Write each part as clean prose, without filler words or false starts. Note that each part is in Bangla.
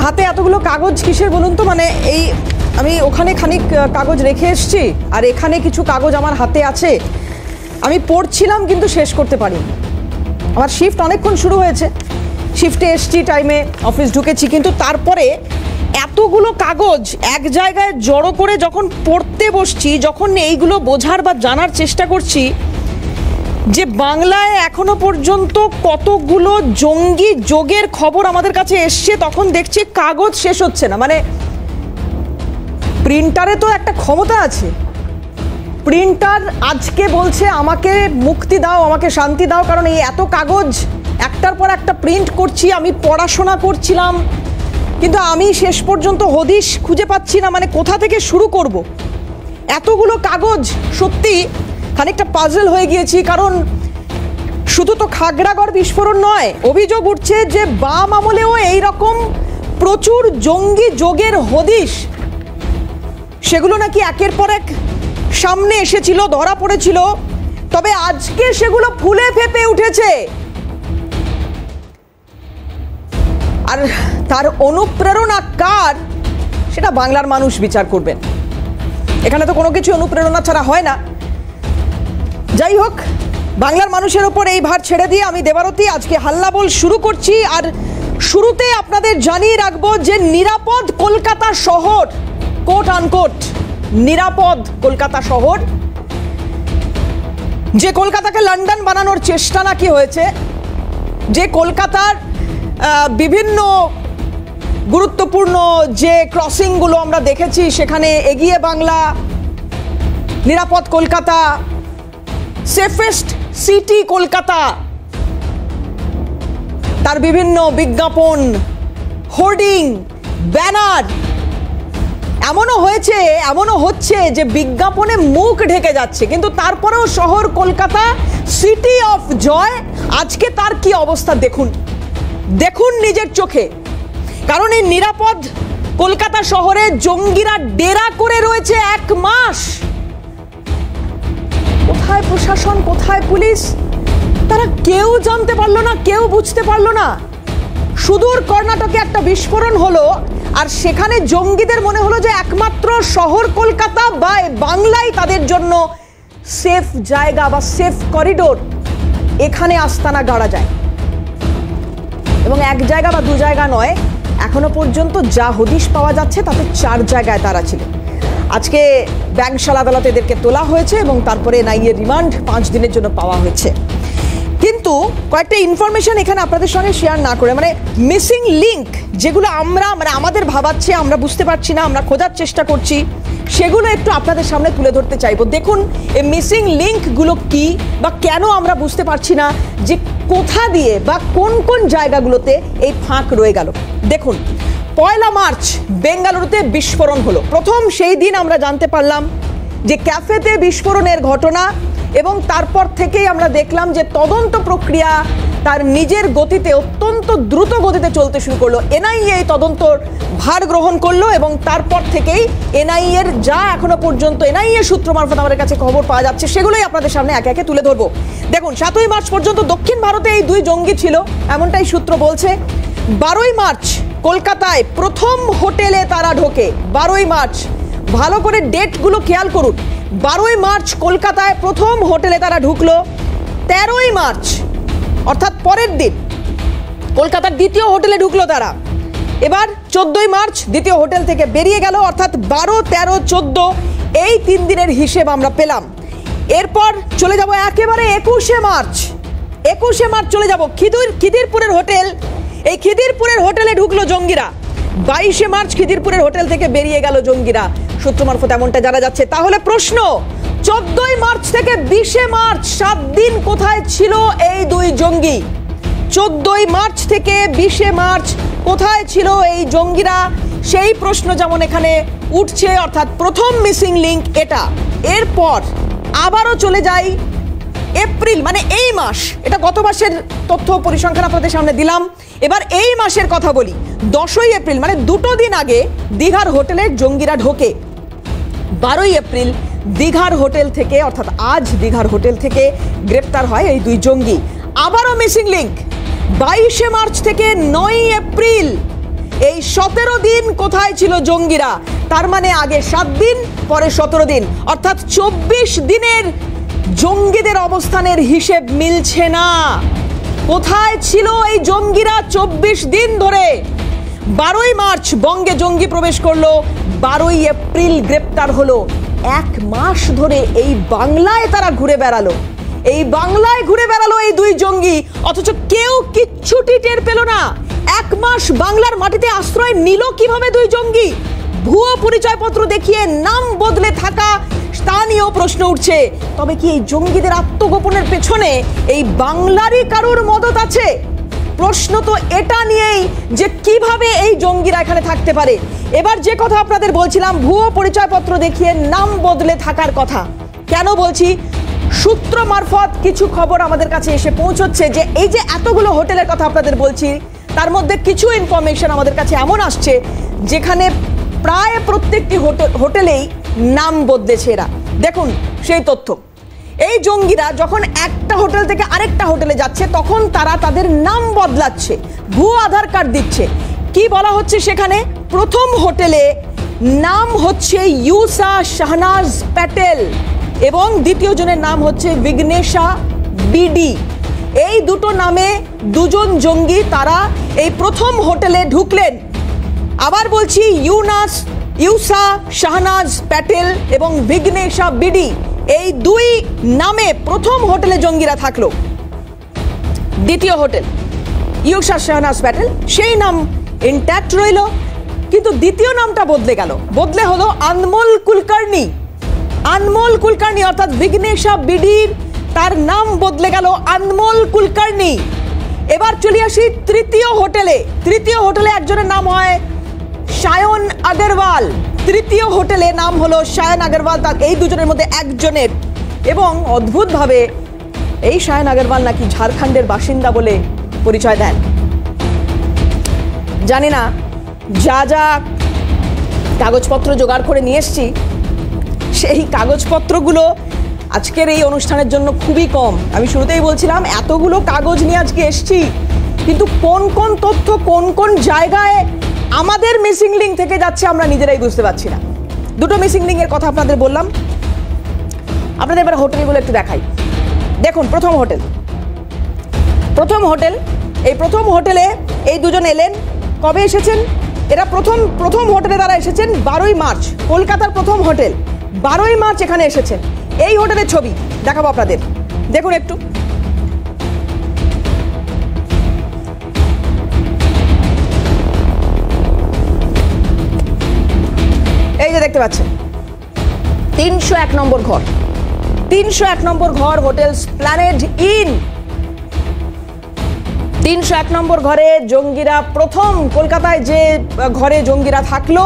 হাতে এতগুলো কাগজ কিসের বলুন তো? মানে এই আমি ওখানে খানিক কাগজ রেখে এসেছি আর এখানে কিছু কাগজ আমার হাতে আছে, আমি পড়ছিলাম কিন্তু শেষ করতে পারিনি। আমার শিফট অনেকক্ষণ শুরু হয়েছে, শিফটে এসছি, টাইমে অফিস ঢুকেছি, কিন্তু তারপরে এতগুলো কাগজ এক জায়গায় জড়ো করে যখন পড়তে বসছি, যখন এইগুলো বোঝার বা জানার চেষ্টা করছি যে বাংলায় এখনো পর্যন্ত কতগুলো জঙ্গি যোগের খবর আমাদের কাছে এসছে, তখন দেখছি কাগজ শেষ হচ্ছে না। মানে প্রিন্টারে তো একটা ক্ষমতা আছে, প্রিন্টার আজকে বলছে আমাকে মুক্তি দাও, আমাকে শান্তি দাও, কারণ এই এত কাগজ একটার পর একটা প্রিন্ট করছি, আমি পড়াশোনা করছিলাম, কিন্তু আমি শেষ পর্যন্ত হদিশ খুঁজে পাচ্ছি না, মানে কোথা থেকে শুরু করব। এতগুলো কাগজ সত্যি খানিকটা পাজল হয়ে গিয়েছি, কারণ শুধু তো খাগড়াগড় বিস্ফোরণ নয়, অভিযোগ উঠছে যে বাম আমলেও এইরকম প্রচুর জঙ্গি যোগের হদিশ, সেগুলো নাকি একের পর এক সামনে এসেছিল, ধরা পড়েছিল, তবে আজকে সেগুলো ফুলে ফেপে উঠেছে। আর তার অনুপ্রেরণা কার, সেটা বাংলার মানুষ বিচার করবেন। এখানে তো কোনো কিছু অনুপ্রেরণা ছাড়া হয় না। যাই হোক, বাংলার মানুষের ওপর এই ভার ছেড়ে দিয়ে আমি দেবারতী আজকে হাল্লাবোল শুরু করছি। আর শুরুতে আপনাদের জানিয়ে রাখবো যে নিরাপদ কলকাতা শহর, কোট আনকোট নিরাপদ কলকাতা শহর, যে কলকাতাকে লন্ডন বানানোর চেষ্টা নাকি হয়েছে, যে কলকাতার বিভিন্ন গুরুত্বপূর্ণ যে ক্রসিংগুলো আমরা দেখেছি, সেখানে এগিয়ে বাংলা, নিরাপদ কলকাতা, সেফেস্ট সিটি কলকাতা, তার বিভিন্ন বিজ্ঞাপন, হোর্ডিং, ব্যানার, এমনও হচ্ছে যে বিজ্ঞাপনে মুখ ঢেকে যাচ্ছে, কিন্তু তারপরেও শহর কলকাতা, সিটি অফ জয়, আজকে তার কি অবস্থা দেখুন নিজের চোখে। কারণ এই নিরাপদ কলকাতা শহরে জঙ্গিরা ডেরা করে রয়েছে 1 মাস। কোথায় প্রশাসন, কোথায় পুলিশ, তারা কেউ জানতে পারলো না, কেউ বুঝতে পারলো না। সুদূর কর্ণাটকে একটা বিস্ফোরণ হলো, আর সেখানে জঙ্গিদের মনে হলো যে একমাত্র শহর কলকাতা বা বাংলাই তাদের জন্য সেফ জায়গা বা সেফ করিডোর, এখানে আস্তানা গাড়া যায়। এবং 1 জায়গা বা 2 জায়গা নয়, এখনো পর্যন্ত যা হদিশ পাওয়া যাচ্ছে তাতে 4 জায়গায় তারা ছিল। আজকে ব্যাংশাল আদালতে এদেরকে তোলা হয়েছে এবং তারপরে এনআইএ রিমান্ড 5 দিনের জন্য পাওয়া হয়েছে। কিন্তু কয়েকটা ইনফরমেশন এখানে আপনাদের সঙ্গে শেয়ার না করে, মানে মিসিং লিঙ্ক যেগুলো আমাদের ভাবাচ্ছে, আমরা বুঝতে পারছি না, আমরা খোঁজার চেষ্টা করছি, সেগুলো একটু আপনাদের সামনে তুলে ধরতে চাইবো। দেখুন এই মিসিং লিঙ্কগুলো কি, বা কেন আমরা বুঝতে পারছি না যে কোথা দিয়ে বা কোন কোন জায়গাগুলোতে এই ফাঁক রয়ে গেল। দেখুন, 1 মার্চ বেঙ্গালুরুতে বিস্ফোরণ হলো। প্রথম সেই দিন আমরা জানতে পারলাম যে ক্যাফেতে বিস্ফোরণের ঘটনা, এবং তারপর থেকেই আমরা দেখলাম যে তদন্ত প্রক্রিয়া তার নিজের গতিতে, অত্যন্ত দ্রুত গতিতে চলতে শুরু করলো। এনআইএ এই তদন্তর ভার গ্রহণ করলো, এবং তারপর থেকেই এনআইএর যা এখনো পর্যন্ত এনআইএ সূত্র মারফত আমাদের কাছে খবর পাওয়া যাচ্ছে, সেগুলোই আপনাদের সামনে একে একে তুলে ধরবো। দেখুন, 7ই মার্চ পর্যন্ত দক্ষিণ ভারতে এই 2 জঙ্গি ছিল, এমনটাই সূত্র বলছে। 12ই মার্চ কলকাতায় প্রথম হোটেলে তারা ঢোকে। 12ই মার্চ, ভালো করে ডেটগুলো খেয়াল করুন। 12ই মার্চ কলকাতায় প্রথম হোটেলে তারা ঢুকলো। 13ই মার্চ অর্থাৎ পরের দিন কলকাতার দ্বিতীয় হোটেলে ঢুকলো তারা। এবার 14ই মার্চ দ্বিতীয় হোটেল থেকে বেরিয়ে গেল, অর্থাৎ 12, 13, 14 এই 3 দিনের হিসেব আমরা পেলাম। এরপর চলে যাব একেবারে 21শে মার্চ। 21শে মার্চ চলে যাব খিদিরপুরের হোটেল। এই খিদিরপুরের হোটেলে ঢুকলো জঙ্গিরা। 22শে মার্চ খিদিরপুরের হোটেল থেকে বেরিয়ে গেল জঙ্গিরা, সূত্র মারফত এমনটা জানা যাচ্ছে। তাহলে প্রশ্ন, 14ই মার্চ থেকে 20শে মার্চ 7 দিন কোথায় ছিল এই 2 জঙ্গি? 14ই মার্চ থেকে 20শে মার্চ কোথায় ছিল এই জঙ্গিরা, সেই প্রশ্ন যেমন এখানে উঠছে, অর্থাৎ প্রথম মিসিং লিঙ্ক এটা। এরপর আবারও চলে যাই এপ্রিল, মানে এই মাস, এটা গত মাসের তথ্য পরিসংখ্যান আপনাদের সামনে দিলাম। এবার এই মাসের কথা বলি। 10ই এপ্রিল, মানে 2 দিন আগে দীঘার হোটেলে জঙ্গিরা ঢোকে। 12ই এপ্রিল দীঘার হোটেল থেকে, অর্থাৎ আজ দীঘার হোটেল থেকে গ্রেপ্তার হয় এই 2 জঙ্গি। আবারও মিসিং লিঙ্ক 22শে মার্চ থেকে 9ই এপ্রিল এই 17 দিন কোথায় ছিল জঙ্গিরা? তার মানে আগে 7 দিন, পরে 17 দিন, অর্থাৎ 24 দিনের জঙ্গিদের অবস্থানের হিসেব মিলছে না। কোথায় ছিল এই জঙ্গিরা 24 দিন ধরে? 12ই মার্চ বঙ্গে জঙ্গি প্রবেশ করলো, 12ই এপ্রিল গ্রেপ্তার হলো। 1 মাস ধরে এই বাংলায় তারা ঘুরে বেড়ালো, এই বাংলায় ঘুরে বেড়ালো এই দুই জঙ্গি, অথচ কেউ কিচ্ছুটি টের পেল না। 1 মাস বাংলার মাটিতে আশ্রয় নিল কিভাবে দুই জঙ্গি? ভুয়ো পরিচয়পত্র দেখিয়ে নাম বদলে থাকা, তা নিয়েও প্রশ্ন উঠছে। তবে কি এই জঙ্গিদের আত্মগোপনের পেছনে এই বাংলারই কারোর মদত আছে? প্রশ্ন তো এটা নিয়েই যে কিভাবে এই জঙ্গিরা এখানে থাকতে পারে। এবার যে কথা আপনাদের বলছিলাম, ভুয়ো পরিচয়পত্র দেখিয়ে নাম বদলে থাকার কথা, কেন বলছি? সূত্র মারফত কিছু খবর আমাদের কাছে এসে পৌঁছচ্ছে যে এই যে এতগুলো হোটেলের কথা আপনাদের বলছি, তার মধ্যে কিছু ইনফরমেশন আমাদের কাছে এমন আসছে যেখানে প্রায় প্রত্যেকটি হোটেলেই নাম বদলেছে এরা। দেখুন সেই তথ্য, এই জঙ্গিরা যখন একটা হোটেল থেকে আরেকটা হোটেলে যাচ্ছে তখন তারা তাদের নাম বদলাচ্ছে, ভুয়ো আধার কার্ড দিচ্ছে। কি বলা হচ্ছে সেখানে? প্রথম হোটেলে নাম হচ্ছে ইউসা শাহনাজ প্যাটেল এবং দ্বিতীয় জনের নাম হচ্ছে বিঘ্নেশা বিডি। এই দুটো নামে দুজন জঙ্গি তারা এই প্রথম হোটেলে ঢুকলেন। আবার বলছি, ইউসা শাহনাজ প্যাটেল এবং বিঘ্নেশা বিডি, এই দুই নামে প্রথম হোটেলে জঙ্গিরা থাকলো। দ্বিতীয় হোটেল ইউসা শাহনাজ প্যাটেল, সেই নাম ইনট্যাক্ট রইল, কিন্তু দ্বিতীয় নামটা বদলে গেল, বদলে হলো আনমোল কুলকার্নি। আনমোল কুলকার্নি অর্থাৎ বিঘ্নেশা বিডির তার নাম বদলে গেল আনমোল কুলকার্নি। এবার চলে আসি তৃতীয় হোটেলে। তৃতীয় হোটেলে একজনের নাম হয় সায়ন আগরওয়াল, তৃতীয় হোটেলে নাম হলো সায়ন আগরওয়াল, তার এই দুজনের মধ্যে একজনের। এবং অদ্ভুতভাবে এই সায়ন আগরওয়াল নাকি ঝাড়খণ্ডের বাসিন্দা বলে পরিচয় দেন। জানি না, যা যা কাগজপত্র জোগাড় করে নিয়ে এসছি সেই কাগজপত্রগুলো আজকের এই অনুষ্ঠানের জন্য খুবই কম। আমি শুরুতেই বলছিলাম এতগুলো কাগজ নিয়ে আজকে এসছি, কিন্তু কোন কোন তথ্য কোন কোন জায়গায় আমাদের মিসিং লিঙ্ক থেকে যাচ্ছে আমরা নিজেরাই বুঝতে পারছি না। দুটো মিসিং লিঙ্কের কথা আপনাদের বললাম, আপনাদের এবার হোটেলগুলো একটু দেখাই। দেখুন প্রথম হোটেল, এই প্রথম হোটেলে এই দুজন এলেন। কবে এসেছেন এরা? প্রথম হোটেলে তারা এসেছেন 12ই মার্চ, কলকাতার প্রথম হোটেল, 12ই মার্চ এখানে এসেছেন। এই হোটেলের ছবি দেখাবো আপনাদের, দেখুন একটু। এই যে দেখতে পাচ্ছেন 301 নম্বর ঘর, 301 নম্বর ঘর হোটেল স্প্ল্যানেড ইন। 301 নম্বর ঘরে জঙ্গিরা প্রথম, কলকাতায় যে ঘরে জঙ্গিরা থাকলো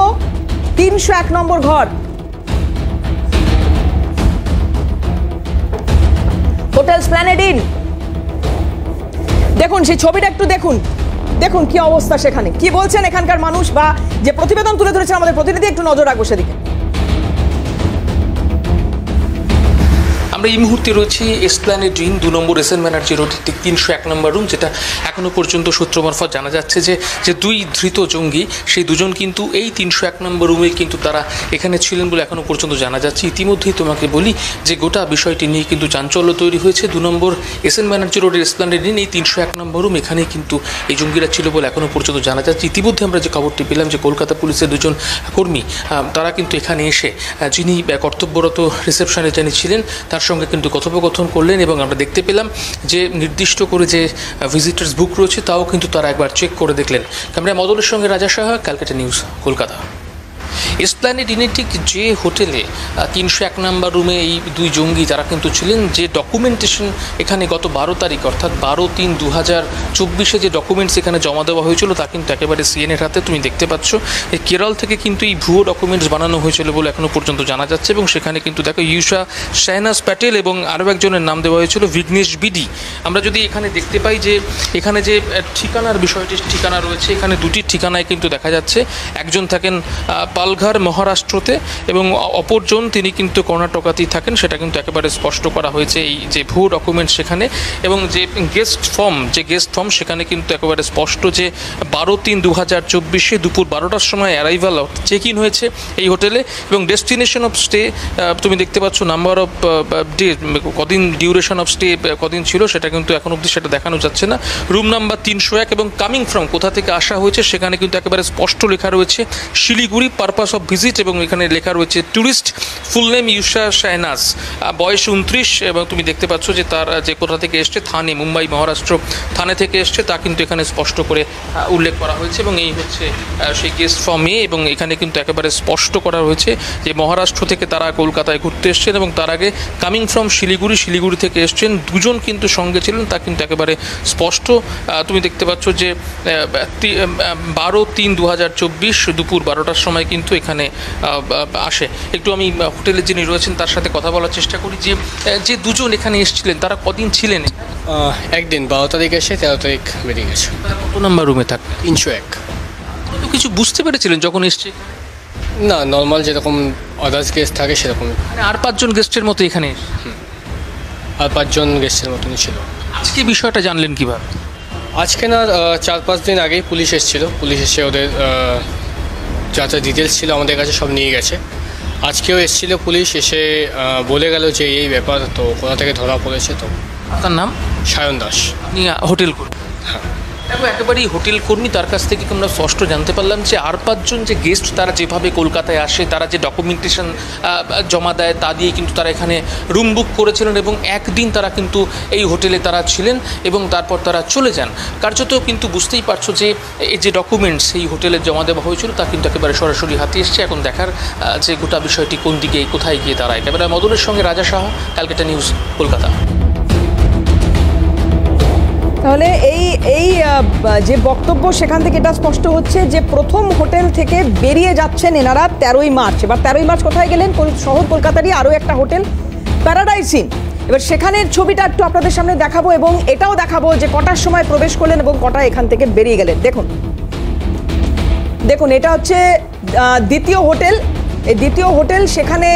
301 নম্বর ঘর, হোটেল স্প্ল্যানেড ইন। দেখুন সেই ছবিটা একটু দেখুন, দেখুন কি অবস্থা সেখানে, কি বলছেন এখানকার মানুষ বা যে প্রতিবেদন তুলে ধরেছেন আমাদের প্রতিনিধি, একটু নজর রাখবো সেদিকে। আমরা এই মুহূর্তে রয়েছি এসপ্ল্যানেড ইন 2 নম্বর এসএন ব্যানার্জি রোডের ঠিক 301 নম্বর রুম, যেটা এখনও পর্যন্ত সূত্র মারফত জানা যাচ্ছে যে দুই ধৃত জঙ্গি, সেই দুজন কিন্তু এই 301 নম্বর রুমে কিন্তু তারা এখানে ছিলেন বলে এখনও পর্যন্ত জানা যাচ্ছে। ইতিমধ্যেই তোমাকে বলি যে গোটা বিষয়টি নিয়ে কিন্তু চাঞ্চল্য তৈরি হয়েছে। 2 নম্বর এসএন ব্যানার্জি রোডের এসপ্ল্যানেড ইন এই 301 নম্বর রুম, এখানেই কিন্তু এই জঙ্গিরা ছিল বলে এখনও পর্যন্ত জানা যাচ্ছে। ইতিমধ্যে আমরা যে খবরটি পেলাম যে কলকাতা পুলিশের দুজন কর্মী তারা কিন্তু এখানে এসে যিনি কর্তব্যরত রিসেপশনে যিনি ছিলেন তার সঙ্গে কিন্তু কথোপকথন করলেন এবং আমরা দেখতে পেলাম যে নির্দিষ্ট করে যে ভিজিটার্স বুক রয়েছে তাও কিন্তু তারা একবার চেক করে দেখলেন। ক্যামেরায় মদনের সঙ্গে রাজা সাহা, ক্যালকাটা নিউজ, কলকাতা। এসপ্ল্যানেড ইনের ঠিক যে হোটেলে 301 নম্বর রুমে এই দুই জঙ্গি যারা কিন্তু ছিলেন, যে ডকুমেন্টেশন এখানে গত 12 তারিখ অর্থাৎ 12/3/2024 যে ডকুমেন্টস এখানে জমা দেওয়া হয়েছিল তা কিন্তু একেবারে সিএনএর হাতে তুমি দেখতে পাচ্ছ। এই কেরল থেকে কিন্তু এই ভুয়ো ডকুমেন্টস বানানো হয়েছিল বলে এখনও পর্যন্ত জানা যাচ্ছে এবং সেখানে কিন্তু দেখো ইউসা শাহনাজ প্যাটেল এবং আরও একজনের নাম দেওয়া হয়েছিল বিঘ্নেশ বিডি। আমরা যদি এখানে দেখতে পাই যে এখানে যে ঠিকানার বিষয়টি ঠিকানা রয়েছে, এখানে দুটি ঠিকানায় কিন্তু দেখা যাচ্ছে। একজন থাকেন পালঘাট পালঘর মহারাষ্ট্রতে এবং অপরজন তিনি কিন্তু কর্ণাটকাতেই থাকেন, সেটা কিন্তু একেবারে স্পষ্ট করা হয়েছে এই যে ভুয়ো ডকুমেন্ট সেখানে। এবং যে গেস্ট ফর্ম সেখানে কিন্তু একেবারে স্পষ্ট যে 12/3/2024 দুপুর 12টার সময় অ্যারাইভাল চেক ইন হয়েছে এই হোটেলে এবং ডেস্টিনেশন অফ স্টে তুমি দেখতে পাচ্ছ নাম্বার অফ ডে, কদিন ডিউরেশন অফ স্টে কদিন ছিল সেটা কিন্তু এখন অবধি সেটা দেখানো যাচ্ছে না। রুম নাম্বার 301 এবং কামিং ফ্রম কোথা থেকে আসা হয়েছে সেখানে কিন্তু একেবারে স্পষ্ট লেখা রয়েছে শিলিগুড়ি, পারপাস অফ ভিজিট, এবং এখানে লেখা রয়েছে ট্যুরিস্ট। ফুল নেম ইউসা শাহনাজ, বয়স 29 এবং তুমি দেখতে পাচ্ছ যে তার যে কোথা থেকে এসছে, থানে মুম্বাই মহারাষ্ট্র থানে থেকে এসছে তা কিন্তু এখানে স্পষ্ট করে উল্লেখ করা হয়েছে। এবং এই হচ্ছে সেই গেস্ট ফর্মে, এবং এখানে কিন্তু একেবারে স্পষ্ট করা হয়েছে যে মহারাষ্ট্র থেকে তারা কলকাতায় ঘুরতে এসছেন এবং তার আগে কামিং ফ্রম শিলিগুড়ি থেকে এসছেন, দুজন কিন্তু সঙ্গে ছিলেন তা কিন্তু একেবারে স্পষ্ট। তুমি দেখতে পাচ্ছ যে 12/3/2024 দুপুর 12টার সময় কিন্তু এখানে আসে। একটু আমি হোটেলের যিনি রয়েছেন তার সাথে কথা বলার চেষ্টা করি যে যে দুজন এখানে এসেছিলেন তারা কদিন ছিলেন? একদিন, 12 তারিখ এসে 13 তারিখ বেরিয়ে গেছে। কত নাম্বার রুমে থাকে? 301। তো কিছু বুঝতে পেরেছিলেন যখন এসছে? না, নর্মাল যেরকম আদার্স গেস্ট থাকে সেরকম। আর 5জন গেস্টের মতো এখানে আর 5জন গেস্টের মতনই ছিল। আজকে বিষয়টা জানলেন কিভাবে? আজকে না, 4-5 দিন আগেই পুলিশ এসেছিল। পুলিশ এসে ওদের যা যা ডিটেলস ছিল আমাদের কাছে সব নিয়ে গেছে। আজকেও এসেছিল পুলিশ, এসে বলে গেল যে এই ব্যাপার, তো কোথা থেকে ধরা পড়েছে। তো আপনার নাম? সায়ন দাস। আপনি হোটেল কর্মী? হ্যাঁ। দেখো একেবারেই হোটেল কর্মী, তার কাছ থেকে আমরা স্পষ্ট জানতে পারলাম যে আর 5জন যে গেস্ট তারা যেভাবে কলকাতায় আসে, তারা যে ডকুমেন্টেশন জমা দেয় তা দিয়ে কিন্তু তারা এখানে রুম বুক করেছিলেন এবং একদিন তারা কিন্তু এই হোটেলে তারা ছিলেন এবং তারপর তারা চলে যান। কার্যত কিন্তু বুঝতেই পারছো যে এই যে ডকুমেন্টস এই হোটেলে জমা দেওয়া হয়েছিল তা কিন্তু একেবারে সরাসরি হাতে এসছে। এখন দেখার যে গোটা বিষয়টি কোন দিকে কোথায় গিয়ে দাঁড়ায়। ক্যামেরা মদনের সঙ্গে রাজা শাহ, ক্যালকাটা নিউজ, কলকাতা। তাহলে এই যে বক্তব্য সেখান থেকে এটা স্পষ্ট হচ্ছে যে প্রথম হোটেল থেকে বেরিয়ে যাচ্ছেন এনারা 13ই মার্চ। এবার 13ই মার্চ কোথায় গেলেন? শহর কলকাতারই আরও একটা হোটেল প্যারাডাইস ইন। এবার সেখানের ছবিটা একটু আপনাদের সামনে দেখাবো এবং এটাও দেখাবো যে কটার সময় প্রবেশ করলেন এবং কটা এখান থেকে বেরিয়ে গেলেন। দেখুন এটা হচ্ছে দ্বিতীয় হোটেল। এই দ্বিতীয় হোটেল, সেখানে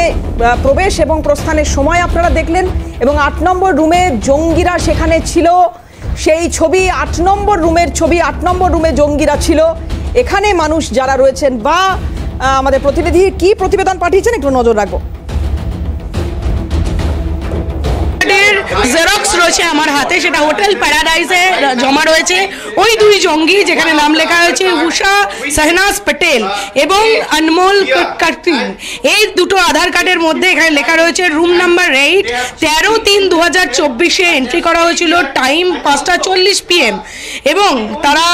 প্রবেশ এবং প্রস্থানের সময় আপনারা দেখলেন এবং 8 নম্বর রুমে জঙ্গিরা সেখানে ছিল, সেই ছবি 8 নম্বর রুমের ছবি। 8 নম্বর রুমে জঙ্গিরা ছিল। এখানে মানুষ যারা রয়েছেন বা আমাদের প্রতিনিধি কি প্রতিবেদন পাঠিয়েছেন একটু নজর রাখবো। জেরক্স রয়েছে আমার হাতে, সেটা হোটেল প্যারাডাইসে জমা রয়েছে। ওই দুই জঙ্গি যেখানে নাম লেখা হয়েছে উষা শাহনাজ প্যাটেল এবং অনমোল কার্তিক, এই দুটো আধার কার্ডের মধ্যে এখানে লেখা রয়েছে রুম নাম্বার 8, 13/3/2024 এন্ট্রি করা হয়েছিল, টাইম 5:40 PM এবং তারা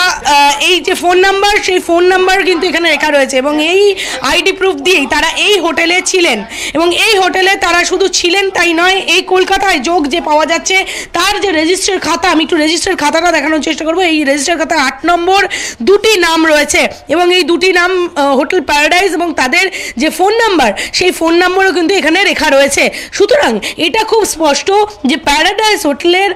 এই যে ফোন নাম্বার, সেই ফোন নাম্বার কিন্তু এখানে লেখা রয়েছে এবং এই আইডি প্রুফ দিয়েই তারা এই হোটেলে ছিলেন এবং এই হোটেলে তারা শুধু ছিলেন তাই নয়, এই কলকাতায় যোগ যে পাওয়া যাচ্ছে তার যে রেজিস্টার খাতা, আমি একটু রেজিস্টার খাতাটা দেখানোর চেষ্টা করবো। এই রেজিস্টার খাতা 8 নম্বর দুটি নাম রয়েছে এবং এই দুটি নাম হোটেল প্যারাডাইস এবং তাদের যে ফোন নাম্বার, সেই ফোন নাম্বারও কিন্তু এখানে লেখা রয়েছে। সুতরাং এটা খুব স্পষ্ট যে প্যারাডাইস হোটেলের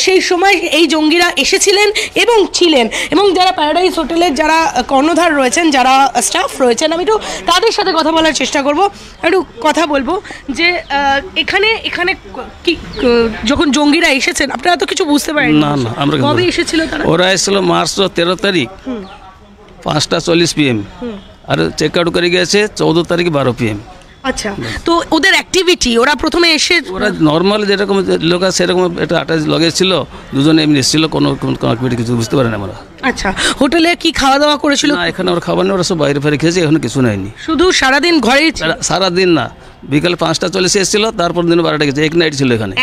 সেই সময় এই জঙ্গিরা এসেছিলেন এবং ছিলেন এবং যারা প্যারাডাইস হোটেলের যারা কর্ণধার রয়েছেন, যারা স্টাফ রয়েছেন, আমি একটু তাদের সাথে কথা বলার চেষ্টা করব, একটু কথা বলবো যে এখানে কি যখন জঙ্গিরা এসেছেন আপনারা তো কিছু বুঝতে পারেন না? আমরা কবে এসেছিল তারা? ওরা এসেছিল মার্চ 13 তারিখ 5:40 PM আর চেক আউট করে গেছে 14 তারিখ 12 PM। আচ্ছা, তো ওদের অ্যাক্টিভিটি, ওরা প্রথমে এসে ওরা নর্মাল যেরকম লোক আছে সেরকম একটা অ্যাটাচ লগেছিল, দুজনে এমনি এসেছিল, কোনো অ্যাক্টিভিটি কিছু বুঝতে পারে না আমরা। আচ্ছা, হোটেলে কি খাওয়া দাওয়া করেছিল? না, এখানে ওরা খাবার নেই, ওরা সব বাইরে ফেরে খেয়েছে, এখানে কিছু নেয়নি। শুধু সারাদিন ঘরেই? সারাদিন না, বিকাল 5:40 এসেছিল, তারপর দিন 12টা গেছে, এক নাইট ছিল এখানে।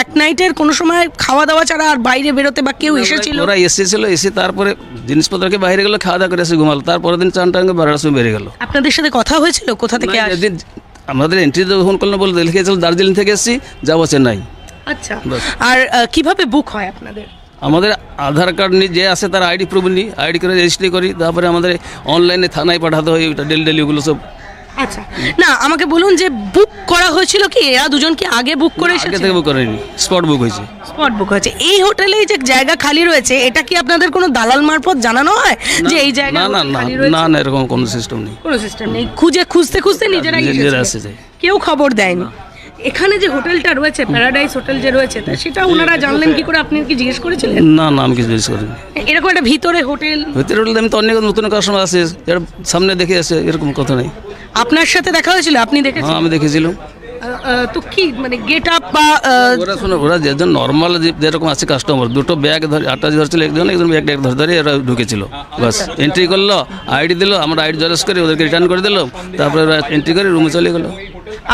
এক নাইটের কোনো সময় খাওয়া দাওয়া ছাড়া আর বাইরে বেরোতে বা কেউ এসেছিল? ওরা এসেছিল, এসে তারপরে জিনিসপত্রকে বাইরে গেলো, খাওয়া দাওয়া করে এসে ঘুমালো, তারপরের দিন 4টাঙ্গে 12টার সময় বেরিয়ে গেল। আপনাদের সাথে কথা হয়েছিল কোথা থেকে আসে? আমাদের এন্ট্রি ফোন করলো, বলে লিখেছিল দার্জিলিং থেকে এসেছি, যাবো চেন্নাই। আচ্ছা, আর কিভাবে বুক হয় আপনাদের? আমাদের আধার কার্ড নিয়ে যে আসে তার আইডি প্রুফ নিই, আইডি করে রেজিস্ট্রি করি, তারপরে আমাদের অনলাইনে থানায় পাঠাতে হয়, ওইটা ডেলি ওগুলো সব। আচ্ছা, না আমাকে বলুন যে বুক বুক করা হয়েছিল কি? এরা দুজন কি আগে বুক করে আগে এসেছে? থেকে বুক করেনি, স্পট বুক হয়েছে। স্পট বুক হয়েছে। এই হোটেলে যে জায়গা খালি রয়েছে, এটা কি আপনাদের কোনো দালাল মারফত জানানো হয় যে এই জায়গা না না না খালি রয়েছে? না না, এরকম কোনো সিস্টেম নেই। কোনো সিস্টেম নেই, খুঁজতে খুঁজতে নিজেরাই নিজেরা এসেছে? এসেছে। কেউ খবর দেয়নি? এখানে যে হোটেলটা রয়েছে, প্যারাডাইস হোটেল যে রয়েছে, তা সেটা ওনারা জানলেন কি করে? আপনি কি জিজ্ঞেস করেছিলেন? না না, আমি কিছু জিজ্ঞেস করিনি। এরকম একটা ভিতরে হোটেল, ভিতরে হোটেল আমি তো অনেক নতুন কাস্টমার আছে, এর সামনে দেখে আসে, এরকম কথা নেই। আপনার সাথে দেখা হয়েছিল? আপনি হ্যাঁ, দেখেছেন? আমি দেখেছিলাম। তো কি মানে গেট আপ বা ওরা শোনো, ওরা যেজন নর্মাল যেরকম আছে কাস্টমার, দুটো ব্যাগ ধরে আটা ধরছিল, একজন ব্যাগ ধরে এরা ঢুকেছিল, বাস এন্ট্রি করলো, আইডি দিল, আমরা আইডি জেরক্স করে ওদেরকে রিটার্ন করে দিলাম, তারপরে ওরা এন্ট্রি করে রুমে চলে গেলো।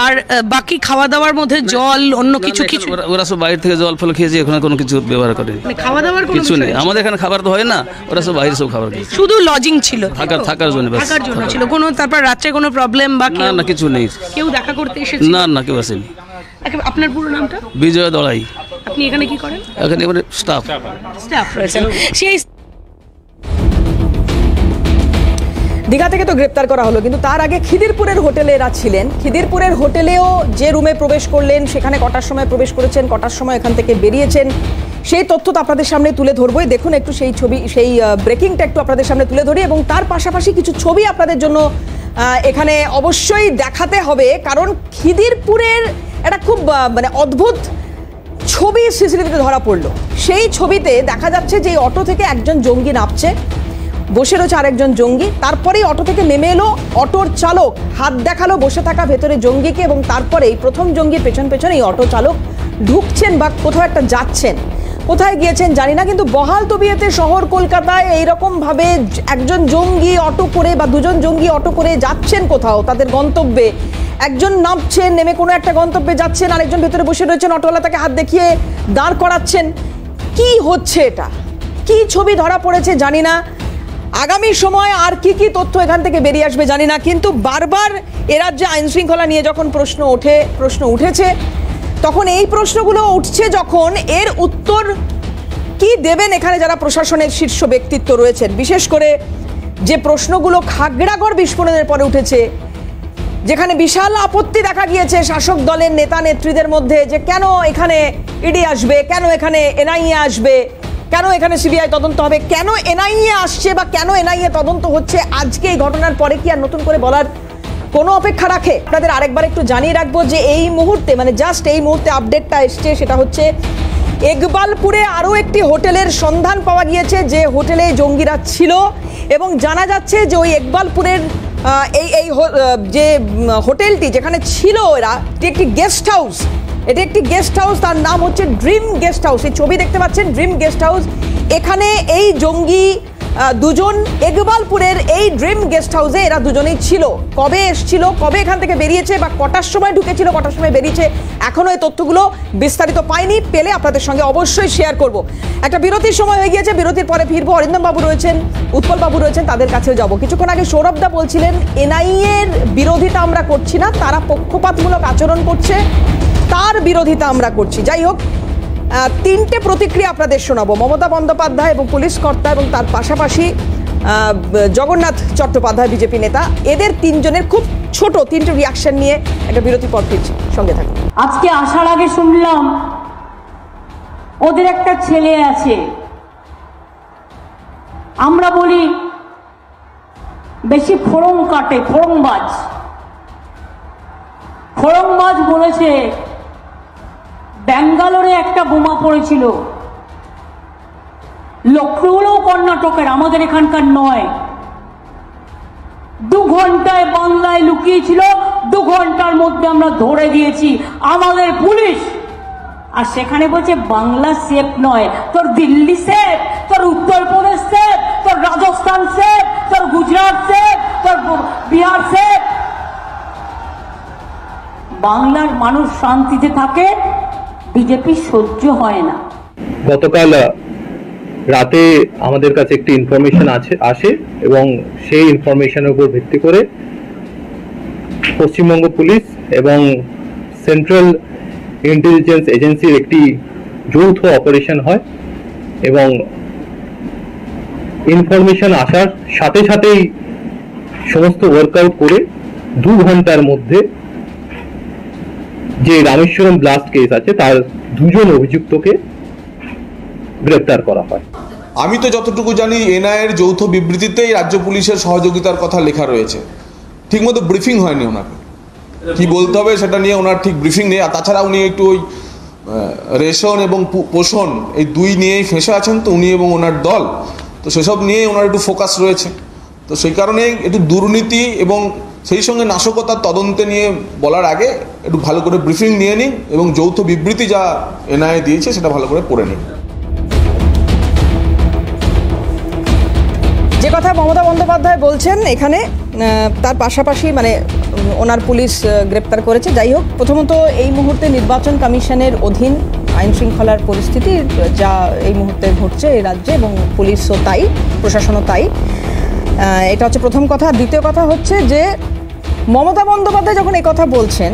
আর বাকি খাওয়া দাওয়ার মধ্যে জল অন্য কিছু কিছু? ওরা সব বাইরে থেকে জল ফল খেয়েছে, এখানে কোনো কিছু ব্যবহার করেনি, মানে খাওয়া দাওয়ার কোনো কিছু নেই। আমাদের এখানে খাবার তো হয় না, ওরা সব বাইরে সব খাবার খেয়েছে, শুধু লজিং ছিল, থাকার জন্য, ব্যাস থাকার জন্য ছিল। কোনো তারপর রাত্রে কোনো প্রবলেম বা না না, কিছু নেই। কেউ দেখা করতে এসেছে? না না, কেউ আসেনি। আপনার পুরো নামটা? বিজয় দড়াই। আপনি এখানে কি করেন? এখানে এবারে স্টাফ রয়েছেন। সেই দীঘা থেকে তো গ্রেপ্তার করা হলো, কিন্তু তার আগে খিদিরপুরের হোটেলে এরা ছিলেন। খিদিরপুরের হোটেলেও যে রুমে প্রবেশ করলেন, সেখানে কটার সময় প্রবেশ করেছেন, কটার সময় এখান থেকে বেরিয়েছেন, সেই তথ্য তো আপনাদের সামনে তুলে ধরবোই। দেখুন একটু সেই ছবি, সেই ব্রেকিংটা একটু আপনাদের সামনে তুলে ধরি, এবং তার পাশাপাশি কিছু ছবি আপনাদের জন্য এখানে অবশ্যই দেখাতে হবে, কারণ খিদিরপুরের একটা খুব মানে অদ্ভুত ছবি সিসিটিভিতে ধরা পড়লো। সেই ছবিতে দেখা যাচ্ছে যে এই অটো থেকে একজন জঙ্গি নামছে, বসে রয়েছে আরেকজন জঙ্গি, তারপরেই অটো থেকে নেমে এলো অটোর চালক, হাত দেখালো বসে থাকা ভেতরে জঙ্গিকে, এবং তারপরেই প্রথম জঙ্গির পেছন পেছন এই অটো চালক ঢুকছেন বা কোথাও একটা যাচ্ছেন। কোথায় গিয়েছেন জানি না, কিন্তু বহাল তবিয়তে শহর কলকাতায় এইরকমভাবে একজন জঙ্গি অটো করে বা দুজন জঙ্গি অটো করে যাচ্ছেন কোথাও তাদের গন্তব্যে। একজন নামছেন, নেমে কোনো একটা গন্তব্যে যাচ্ছেন, আরেকজন ভেতরে বসে রয়েছেন, অটোওয়ালা তাকে হাত দেখিয়ে দাঁড় করাচ্ছেন। কি হচ্ছে এটা? কি ছবি ধরা পড়েছে জানি না, আগামী সময় আর কি কি তথ্য এখান থেকে বেরিয়ে আসবে জানি না, কিন্তু বারবার এ রাজ্যে আইন শৃঙ্খলা নিয়ে যখন প্রশ্ন উঠেছে, তখন এই প্রশ্নগুলো উঠছে যখন এর উত্তর কি দেবেন এখানে যারা প্রশাসনের শীর্ষ ব্যক্তিত্ব রয়েছেন। বিশেষ করে যে প্রশ্নগুলো খাগড়াগড় বিস্ফোরণের পরে উঠেছে, যেখানে বিশাল আপত্তি দেখা গিয়েছে শাসক দলের নেতা নেত্রীদের মধ্যে, যে কেন এখানে ইডি আসবে, কেন এখানে এনআইএ আসবে, কেন এখানে সিবিআই তদন্ত হবে, কেন এনআইএ আসছে বা কেন এনআইএ তদন্ত হচ্ছে, আজকে এই ঘটনার পরে কি আর নতুন করে বলার কোনো অপেক্ষা রাখে? আপনাদের আরেকবার একটু জানিয়ে রাখবো যে এই মুহূর্তে, মানে জাস্ট এই মুহূর্তে আপডেটটা এসছে, সেটা হচ্ছে ইকবালপুরে আরও একটি হোটেলের সন্ধান পাওয়া গিয়েছে, যে হোটেলে জঙ্গিরা ছিল, এবং জানা যাচ্ছে যে ওই ইকবালপুরের যে হোটেলটি যেখানে ছিল এরা, এটি একটি গেস্ট হাউস। এটি একটি গেস্ট হাউস, তার নাম হচ্ছে ড্রিম গেস্ট হাউস। এই ছবি দেখতে পাচ্ছেন, ড্রিম গেস্ট হাউস। এখানে এই জঙ্গি দুজন ইকবালপুরের এই ড্রিম গেস্ট হাউসে এরা দুজনেই ছিল। কবে এসছিল, কবে এখান থেকে বেরিয়েছে, বা কটার সময় ঢুকেছিল, কটার সময় বেরিয়েছে, এখনও এই তথ্যগুলো বিস্তারিত পাইনি। পেলে আপনাদের সঙ্গে অবশ্যই শেয়ার করব। একটা বিরতির সময় হয়ে গিয়েছে, বিরতির পরে ফিরবো। অরিন্দম বাবু রয়েছেন, উৎপল বাবু রয়েছেন, তাদের কাছেও যাব। কিছুক্ষণ আগে সৌরভদা বলছিলেন এনআইএর বিরোধিতা আমরা করছি না, তারা পক্ষপাতমূলক আচরণ করছে, তার বিরোধিতা আমরা করছি। যাই হোক, তিনটে প্রতিক্রিয়া আপনাদের শোনাবো, মমতা বন্দ্যোপাধ্যায় এবং পুলিশ কর্তা, এবং তার পাশাপাশি জগন্নাথ চট্টোপাধ্যায় বিজেপি নেতা, এদের তিনজনের খুব ছোট তিনটে রিয়াকশন নিয়ে একটা বিরতি পর ফিরছি, সঙ্গে থাকুন। আজকে আসার আগে শুনলাম ওদের একটা ছেলে আছে, আমরা বলি বেশি ফোড়ং কাটে, ফোড়ংবাজ বলেছে ব্যাঙ্গালোরে একটা বোমা পড়েছিল, লক্ষ্ণৌও কর্ণাটকের, আমাদের এখানকার নয়। 2 ঘন্টায় বাংলায় লুকিয়েছিল, 2 ঘন্টার মধ্যে আমরা ধরে দিয়েছি আমাদের পুলিশ। আর সেখানে বলছে বাংলা সেফ নয়, তোর দিল্লি সেফ, তোর উত্তরপ্রদেশ সেফ, তোর রাজস্থান সেফ, তোর গুজরাট সেফ, তোর বিহার সেফ। বাংলার মানুষ শান্তিতে থাকে, বিজেপি সহ্য হয় না। গতকাল রাতে আমাদের কাছে একটি ইনফরমেশন আসে, এবং সেই ইনফরমেশনের উপর ভিত্তি করে পশ্চিমবঙ্গ পুলিশ এবং সেন্ট্রাল ইন্টেলিজেন্স এজেন্সির একটি যৌথ অপারেশন হয়, এবং ইনফরমেশন আসার সাথে সাথেই সমস্ত ওয়ার্কআউট করে 2 ঘন্টার মধ্যে যে রামেশ্বরম ব্লাস্ট কেস আছে তার 2 জন অভিযুক্তকে গ্রেপ্তার করা হয়। আমি তো যতটুকু জানি এনআইএর যৌথ বিবৃতিতেই রাজ্য পুলিশের সহযোগিতার কথা লেখা রয়েছে, ঠিকমতো ব্রিফিং হয়নি ওনাকে, কি বলতে হবে সেটা নিয়ে ওনার ঠিক ব্রিফিং নেই। আর তাছাড়া উনি একটু ওই রেশন এবং পোষণ এই দুই নিয়েই ফেঁসে আছেন, তো উনি এবং ওনার দল, তো সেসব নিয়ে ওনার একটু ফোকাস রয়েছে। তো সেই কারণে একটু দুর্নীতি এবং সেই সঙ্গে নাশকতার তদন্তে নিয়ে বলার আগে একটু ভালো করে ব্রিফিং নিয়ে নিন এবং যৌথ বিবৃতি যা এনআইএ দিয়েছে সেটা ভালো করে পড়ে নিন। যে কথা মমতা বন্দ্যোপাধ্যায় বলছেন এখানে, তার পাশাপাশি মানে ওনার পুলিশ গ্রেপ্তার করেছে। যাই হোক, প্রথমত এই মুহূর্তে নির্বাচন কমিশনের অধীন আইন শৃঙ্খলার পরিস্থিতি যা এই মুহূর্তে ঘটছে এই রাজ্যে, এবং পুলিশও তাই, প্রশাসনও তাই, এটা হচ্ছে প্রথম কথা। দ্বিতীয় কথা হচ্ছে যে মমতা বন্দ্যোপাধ্যায় যখন এই কথা বলছেন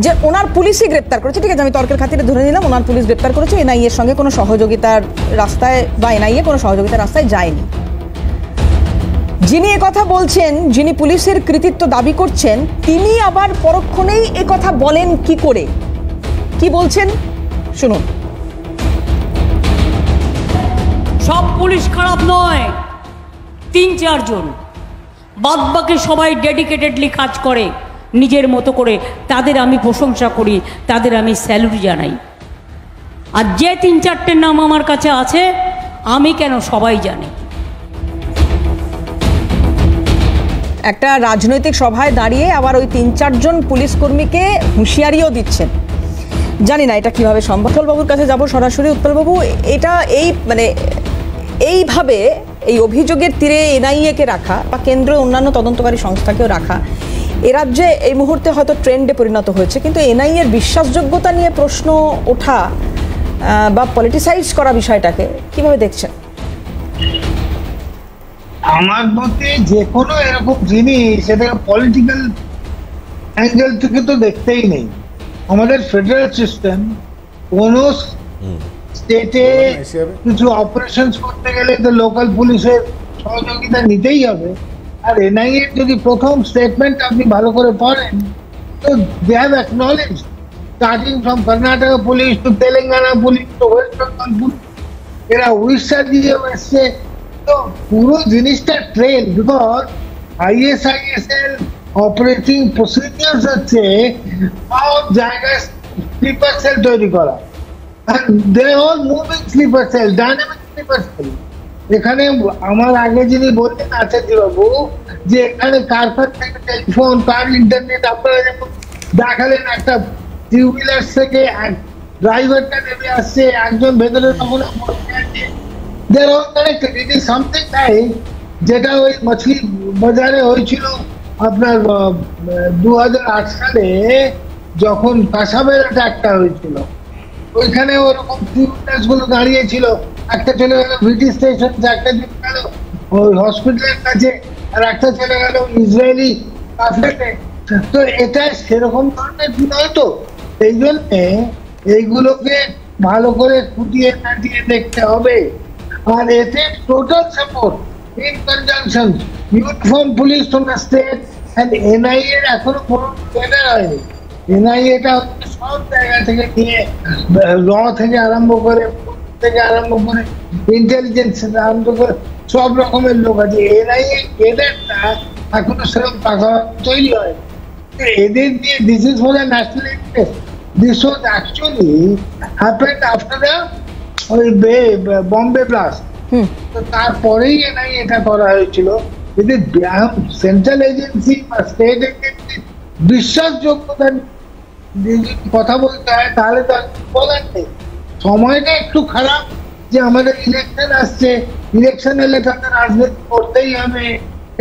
যে ওনার পুলিশই গ্রেপ্তার করেছে, ঠিক আছে, আমি তর্কের খাতিরে ধরে নিলাম ওনার পুলিশ গ্রেপ্তার করেছে, এনআইএর সঙ্গে কোনো সহযোগিতার রাস্তায় বা এনআইএ কোনো সহযোগিতার রাস্তায় যায়নি। যিনি কথা বলছেন, যিনি পুলিশের কৃতিত্ব দাবি করছেন, তিনি আবার পরক্ষণেই কথা বলেন কি করে, কি বলছেন শুনুন। সব পুলিশ খারাপ নয়, 3-4 জন, বাদবাকি সবাই ডেডিকেটেডলি কাজ করে নিজের মতো করে, তাদের আমি প্রশংসা করি, তাদের আমি স্যালুট জানাই। আর যে 3-4টের নাম আমার কাছে আছে, আমি কেন সবাই জানি। একটা রাজনৈতিক সভায় দাঁড়িয়ে আবার ওই 3-4 জন পুলিশ কর্মীকে হুঁশিয়ারিও দিচ্ছেন। জানি না এটা কিভাবে সম্ভব। উৎপলবাবুর কাছে যাব সরাসরি। উৎপলবাবু, এটা এইভাবে এই অভিযোগের তীরে এনআইএকে রাখা বা কেন্দ্রীয় অন্যান্য তদন্তকারী সংস্থাকেও রাখা এ রাজ্যে এই মুহূর্তে হয়তো ট্রেন্ডে পরিণত হয়েছে, কিন্তু এনআইএর বিশ্বাসযোগ্যতা নিয়ে প্রশ্ন ওঠা বা পলিটিসাইজ করা বিষয়টাকে কিভাবে দেখছেন? আমার মতে যে কোনো এরকম জিনিস সেটাকে পলিটিক্যাল অ্যাঙ্গেল থেকে তো দেখতেই নেই। আমাদের ফেডারেল সিস্টেম, কোন স্টেটে কিছু অপারেশন করতে গেলে তো লোকাল পুলিশের সহযোগিতা নিতেই হবে। আর এনআইএ যদি প্রথম স্টেটমেন্ট আপনি ভালো করে পড়েন, তো they have acknowledged, starting from Karnataka police to Telangana police to West Bengal police, এরা উড়িষ্যা দিয়ে এসছে। তো পুরো জিনিসটা train, because ISIS operating procedures হচ্ছে সব জায়গায় স্লিপার সেল তৈরি করা, they all moving sleeper cell, dynamic sleeper cell. এখানে আমার আগে যিনি বললেন আচার্য বাবু, যে এখানে কার থেকে টেলিফোন, কার ইন্টারনেট, আপনারা যেমন দেখালেন একটা 2 হুইলার থেকে ড্রাইভারটা নেমে আসছে, একজন ভেতরে তখন যেটা ওই মাছলি বাজারে হয়েছিল আপনার 2008 সালে যখন কাসাবের অ্যাটাকটা হয়েছিল, ওইখানে ওরকম গুলো দাঁড়িয়েছিল, একটা চলে গেল ভিটি স্টেশন, একটা চলে গেল ওই হসপিটালের কাছে, আর একটা চলে গেল ইসরায়েলি কাফেতে। তো এটা সেরকম ধরনের নয়, তো এই জন্য এইগুলোকে ভালো করে খুঁটিয়ে কাটিয়ে দেখতে হবে। আর এতে total support in conjunction uniform police from the state and NIA এখনো কোনো বেটার হয়নি। এনআইএটা সব জায়গা থেকে নিয়ে র থেকে আরম্ভ করে ইন্টেলিজেন্স আরম্ভ করে সব রকমের লোক আছে। এনআইএ এদেরটা এখনো সেরকম টাকা তৈরি হয়, এদের দিয়ে this is for the national interest. This was actually happened after the ওই বম্বে ব্লাস্ট। তো তারপরেই এনআইএ এটা করা হয়েছিল। যদি সেন্ট্রাল এজেন্সি বা স্টেট এজেন্সি বিশ্বাসযোগ্যতা কথা বলতে হয়, তাহলে তো বলার নেই। সময়টা একটু খারাপ যে আমাদের ইলেকশন আসছে, ইলেকশন এলে তাদের রাজনীতি করতেই হবে।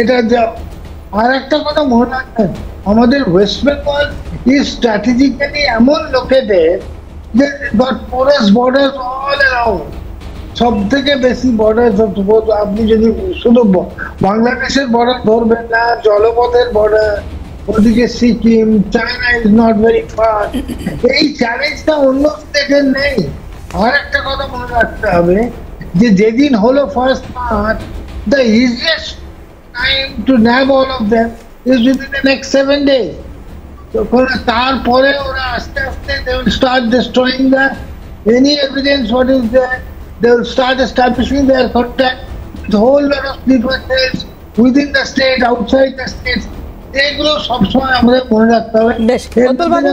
এটা আর একটা কথা মনে রাখবেন, আমাদের ওয়েস্ট বেঙ্গল ইজ স্ট্র্যাটেজিক্যালি এমন লোকেদের যে বর্ডার অল অ্যারাউন্ড, সব থেকে বেশি বর্ডার। আপনি যদি শুধু বাংলাদেশের বর্ডার ধরবেন না, জলপথের বর্ডার, ওদিকে Sikkim, China is not very far. এই চ্যালেঞ্জটা অন্য স্টেটের নেই। আর একটা কথা মনে রাখতে হবে যে যেদিন হলো first March, the easiest time to nab all of them is within the next 7 days। তারপরে ওরা আস্তে আস্তে they will start destroying the any evidence what is there. They will start establishing their contact with whole lot of sleeper cells within the state, outside the state. এগুলো সবসময় আমাদের মনে রাখতে হবে। বেশ, অতুল বাবু,